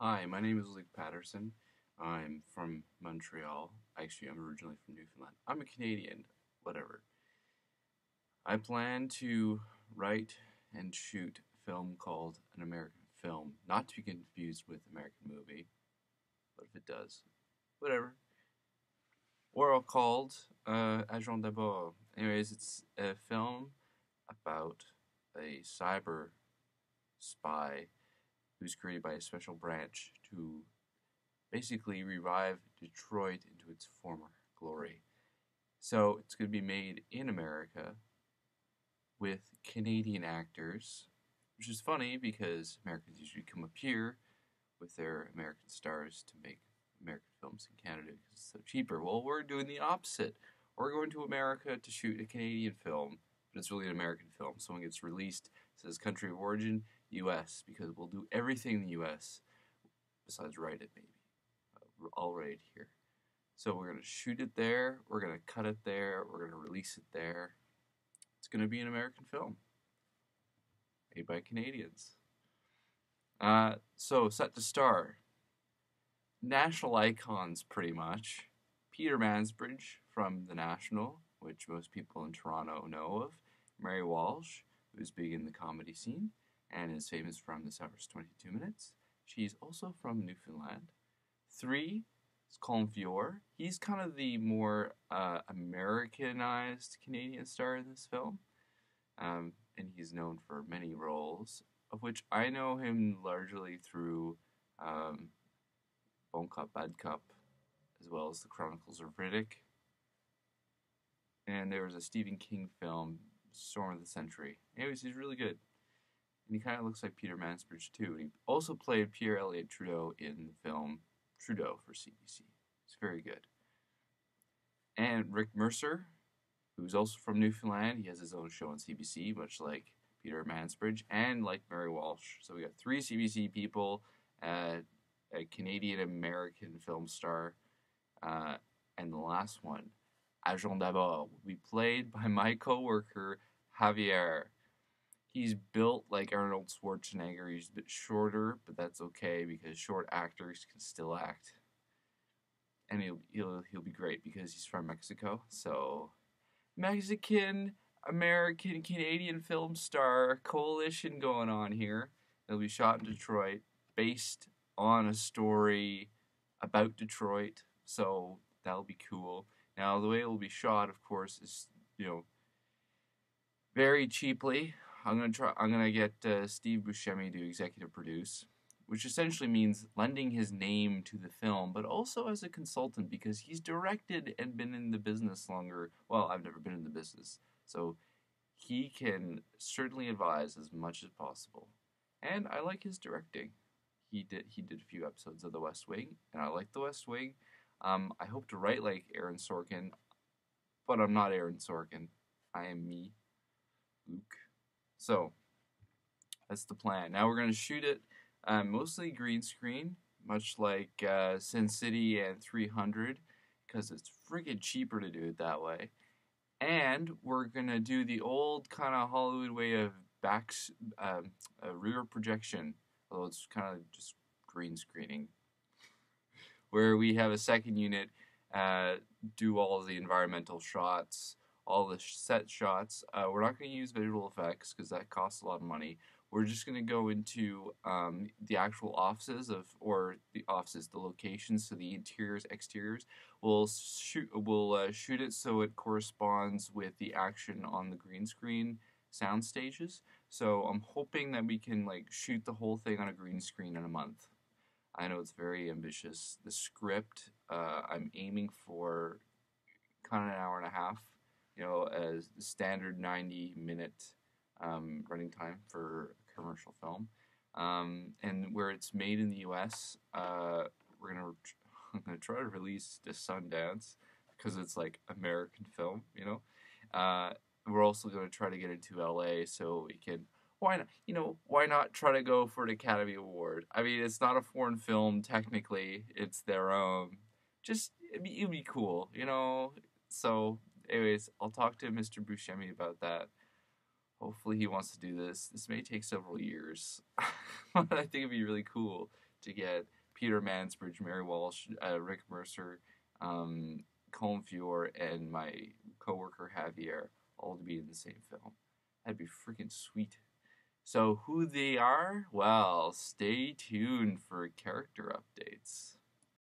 Hi, my name is Luke Patterson. I'm from Montreal. Actually, I'm originally from Newfoundland. I'm a Canadian, whatever. I plan to write and shoot a film called An American Film, not to be confused with American Movie, but if it does, whatever. Or called Agent d'Abord. Anyways, it's a film about a cyber spy who's created by a special branch to basically revive Detroit into its former glory. So it's going to be made in America with Canadian actors, which is funny because Americans usually come up here with their American stars to make American films in Canada because it's so cheaper. Well, we're doing the opposite. We're going to America to shoot a Canadian film, but it's really an American film. So when it gets released, it says country of origin, US, because we'll do everything in the US besides write it, maybe. All right here. So we're going to shoot it there, we're going to cut it there, we're going to release it there. It's going to be an American film made by Canadians. So set to star national icons, pretty much. Peter Mansbridge from The National, which most people in Toronto know of. Mary Walsh, who's big in the comedy scene and is famous from This Hour's 22 Minutes. She's also from Newfoundland. 3 is Colin Feore. He's kind of the more Americanized Canadian star in this film. And he's known for many roles, of which I know him largely through Bone Cop, Bad Cop, as well as The Chronicles of Riddick. And there was a Stephen King film, Storm of the Century. Anyways, he's really good. And he kind of looks like Peter Mansbridge, too. He also played Pierre Elliott Trudeau in the film Trudeau for CBC. It's very good. And Rick Mercer, who's also from Newfoundland. He has his own show on CBC, much like Peter Mansbridge and like Mary Walsh. So we got 3 CBC people, a Canadian-American film star, and the last one, Agent d'Abord, will be played by my coworker, Javier. He's built like Arnold Schwarzenegger. He's a bit shorter, but that's okay because short actors can still act. And he'll be great because he's from Mexico. So Mexican, American, Canadian film star coalition going on here. It'll be shot in Detroit, based on a story about Detroit. So that'll be cool. Now the way it will be shot, of course, is very cheaply. I'm gonna get Steve Buscemi to executive produce, which essentially means lending his name to the film, but also as a consultant because he's directed and been in the business longer. Well, I've never been in the business, so he can certainly advise as much as possible. And I like his directing. He did a few episodes of The West Wing, and I like The West Wing. I hope to write like Aaron Sorkin, but I'm not Aaron Sorkin. I am me, Luke. So that's the plan. Now we're going to shoot it mostly green screen, much like Sin City and 300, because it's friggin' cheaper to do it that way. And we're going to do the old kind of Hollywood way of rear projection, although it's kind of just green screening, where we have a second unit do all of the environmental shots, all the set shots. We're not going to use visual effects because that costs a lot of money. We're just going to go into the actual offices the locations, so the interiors, exteriors. We'll shoot it so it corresponds with the action on the green screen sound stages. So I'm hoping that we can like shoot the whole thing on a green screen in a month. I know it's very ambitious. The script, I'm aiming for kind of an hour and a half, as the standard 90-minute running time for a commercial film. And where it's made in the U.S., I'm gonna try to release to Sundance because it's like American film. We're also gonna try to get into L.A. so we can. Why not try to go for an Academy Award? I mean, it's not a foreign film technically; it's their own. Just it'd be cool. So, anyways, I'll talk to Mr. Buscemi about that. Hopefully, he wants to do this. This may take several years, but I think it'd be really cool to get Peter Mansbridge, Mary Walsh, Rick Mercer, Colin Feore, and my coworker Javier all to be in the same film. That'd be freaking sweet. So who they are? Well, stay tuned for character updates.